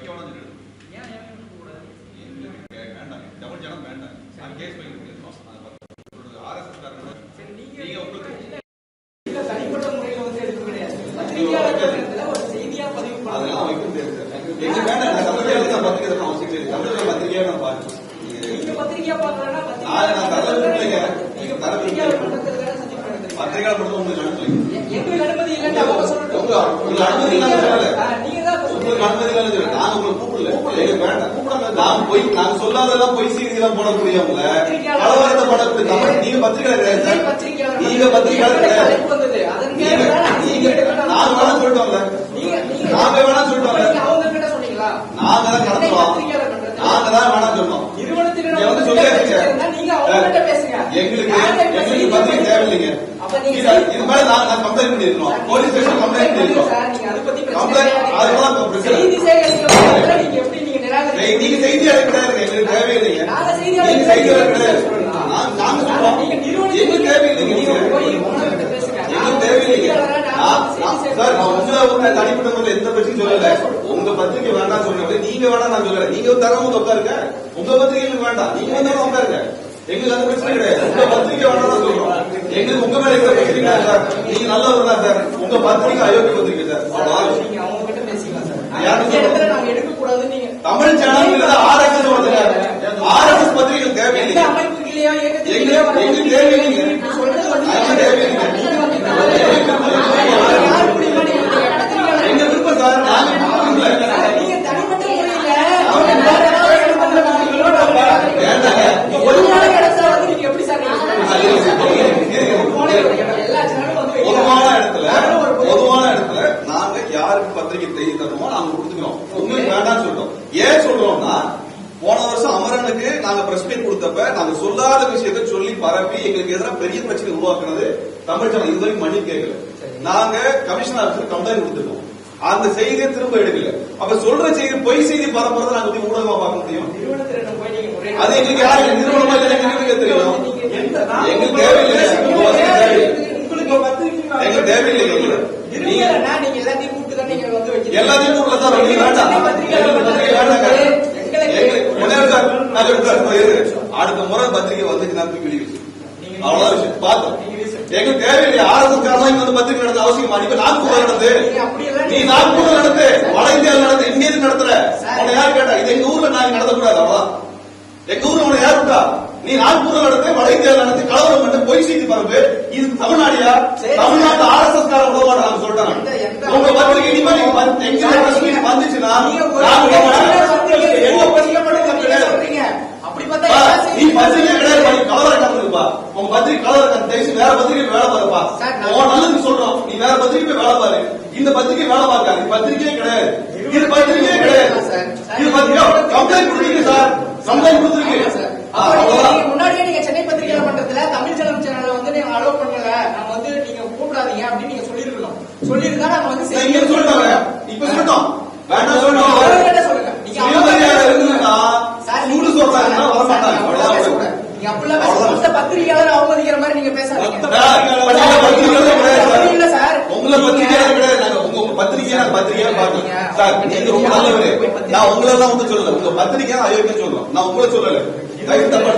பத்திரிக்கை வேணாம் சொல்லிடு. வேண்டாம் தமிழ் ஜனம் வேண்டாம். நான் கேஸ் பண்ணிருக்கேன். RSS காரங்க நீங்க உங்களுக்கு தனிப்பட்ட முறையில் வந்து எடுக்க கிடையாது. பத்திரிகையாளர்கள் ஒரு செய்தியா பதிவு அதெல்லாம் வைக்கும் தெரியுது. எங்க வேண்டாம் நான் தமிழ்ல தான் பத்திரிக்கை தான் அவசியம் இல்லை. தமிழ்ல பத்திரிக்கையா நான் பாருங்க. நீங்க பத்திரிகையா பார்க்கறனா நான் தரல இல்லைங்க. நீங்க பத்திரிகையாளர் பண்றதுக்காக சந்திப்பு நடக்குது. பத்திரிகையாளர் மட்டும் உங்களுக்கு அனுமதி எங்களுக்கு அனுமதி இல்லன்னு அவங்க சொல்லிட்டு உங்களுக்கு அனுமதி இல்லாம சொல்லல. நீங்க தான் உங்களுக்கு அனுமதி இல்லாம சொல்லல. நான் உங்களுக்கு கூப்பிடல. எங்களுக்கு வேண்டாம். கூப்பிடாம நான் சொல்லாததெல்லாம் பொய் செய்தியெல்லாம் போடக்கூடியவங்கள கலவரத்தை படக்கூடிய தமிழ் நீங்க பத்திரிகையாளர் கிடையாது. நீங்க பத்திரிகையாளர் கிடையாது. நாங்க வேணா சொல்லிட்டோம்ல. நாங்க வேணா சொல்லிட்டோம்ல. அவங்க கிட்ட சொன்னீங்களா? நாங்க தான் நடத்துறோம். நாங்க தான் வேணா சொன்னோம். நிறுவனத்தினர் வந்து சொல்லிருக்கீங்க. நீங்க அவங்க கிட்ட பேசுங்க. எங்களுக்கு பத்திரிகை தேவையில்லைங்க. இது மேல நான் கம்ப்ளைண்ட் பண்ணிருக்கோம். போலீஸ் ஸ்டேஷன் கம்ப்ளைண்ட் பண்ணிருக்கோம். நீங்க அதை பத்தி அதெல்லாம் பிரச்சனை. நீங்க செய்தி அளிக்கிறாரு எங்களுக்கு தேவையில்லைங்க. நீங்க செய்தி அளிக்கிறாரு நாங்க சொல்றோம். எங்களுக்கு தேவையில்லைங்க. எங்களுக்கு தேவையில்லைங்க. சார் உங்களை தனிப்பட்ட முறையில் எந்த பிரச்சனையும் சொல்லல. உங்க பத்திரிகை வேண்டாம் சொல்றேன். நீங்க வேணாம் நான் சொல்லல. நீங்க தரவும் உட்காருங்க. உங்க பத்திரிகை எங்களுக்கு வேண்டாம். நீங்க வந்து உட்காருங்க. எங்களுக்கு அந்த பிரச்சனை கிடையாது. உங்க பத்திரிகை வேணாம் தான் சொல்றோம். எங்களுக்கு உங்க மேல இருக்கிற பிரச்சனை கிடையாது சார். நீங்க நல்லவர் தான் சார். உங்க பத்திரிகை அயோக்கிய பத்திரிகை சார். நீங்க அவங்க கிட்ட பேசிக்கலாம் சார். நாங்க எடுக்க கூடாது. நீங்க தமிழ் சேனல் RSS வருதுங்க. RSS பத்திரிகை தேவையில்லை. அமைப்புகளையோ எங்களுக்கு தேவையில்லைங்க. சொல்றது வந்து எங்க விருப்பம் சார். நீங்க தனிப்பட்ட முறையில நீங்க எப்படி சார் பொதுவான இடத்துல நாங்க யாருக்கு பத்திரிகை செய்தி தரணுமோ நாங்க கொடுத்துக்கிறோம். உங்களுக்கு வேண்டாம்னு சொல்றோம். ஏன் சொல்றோம்னா போன வருஷம் அமரனுக்கு நாங்க பிரஸ் மீட் கொடுத்தப்ப நாங்க சொல்லாத விஷயத்தை சொல்லி பரப்பி எங்களுக்கு எதிராக பெரிய பிரச்சனை உருவாக்குறது தமிழ் சேனல் இதுவரைக்கும் மன்னிப்பு கேட்கல. நாங்க கமிஷனர் ஆஃபீஸர் கம்ப்ளைண்ட் கொடுத்துருக்கோம். அந்த செய்தியை திரும்ப எடுக்கல. அப்ப சொல்ற செய்தி பொய் செய்தி பரப்புறதை நாங்க எப்படி ஊடகமா பார்க்க முடியும்? அது எங்களுக்கு யாரு நிறுவனமா எங்களுக்கு தெரியும். எங்களுக்கு தேவையில்லை. எங்களுக்கு தேவையில்லை. எல்லாத்தையும் கூப்பிட்டு தான் நீங்க வந்து எல்லாத்தையும் கூப்பிட்டு தான் வேண்டாம். அடுத்த முறை பத்திரிகை வந்துச்சுன்னா அவ்வளவுதான் விஷயம் பார்த்தோம். எங்களுக்கு தேவையில்லை. RSS காரணம் வந்து பத்திரிகை நடத்த அவசியம். நாக்பூர் நடந்து நீ நாக்பூர் நடத்து, வட இந்தியாவில் நடத்து, இங்க எதுக்கு நடத்துற? உன்னை யார் கேட்டா? இது எங்க ஊர்ல நாங்க நடத்தக்கூடாது. அவ்வளவுதான். எங்க ஊர்ல உன்னை யார் விட்டா? நீ நாக்பூர் நடத்து, வட இந்தியாவில் நடத்து, கலவரம் பண்ணு, பொய் செய்தி பரப்பு. இது தமிழ்நாடியா? தமிழ்நாட்டு RSS கார உதவாட நான் சொல்றேன். உங்க பத்திரிகை இனிமேல் எங்க வந்துச்சுன்னா நீ பத்திரிகை கிடையாது. கலவரம் நடந்துருப்பா. உங்க பத்திரிகை கலவரம் தேய்ச்சி வேற பத்திரிகை வேலை பாருப்பா. நல்லது சொல்றோம். நீ வேற பத்திரிகை வேலை பாரு. இந்த பத்திரிகை வேலை பார்க்காது. பத்திரிகையே கிடையாது. இது பத்திரிகையே கிடையாது. இது பத்திரிகை கம்ப்ளைண்ட் கொடுத்தீங்க சார். கம்ப்ளைண்ட் கொடுத்துருக்கீங்க. முன்னாடியே நீங்க சென்னை பத்திரிகை மன்றத்துல தமிழ் சேனல் வந்து நீங்க அலோவ் பண்ணல. நாங்க வந்து நீங்க கூப்பிடாதீங்க அப்படின்னு நீங்க சொல்லிருக்கோம். சொல்லிருந்தா நாங்க வந்து சொல்லிட்டாங்க. இப்ப சொல்லிட்டோம். வேண்டாம் சொல்லிட்டோம். சொல்லுங்க. நீங்க பத்திரிகையாளர் அவமதிக்கிற மாதிரி நீங்க பேசாதீங்க. உங்களை பத்திரிகையாளர் கிடையாது. உங்க பத்திரிகையா பத்திரிகையா பாத்தீங்க சார். நீங்க ரொம்ப நல்லவரு. நான் உங்களை எல்லாம் வந்து சொல்லல. உங்க பத்திரிகையா அயோக்கியம் சொல்றோம். நான் உங்களை சொல்லல. தப்பா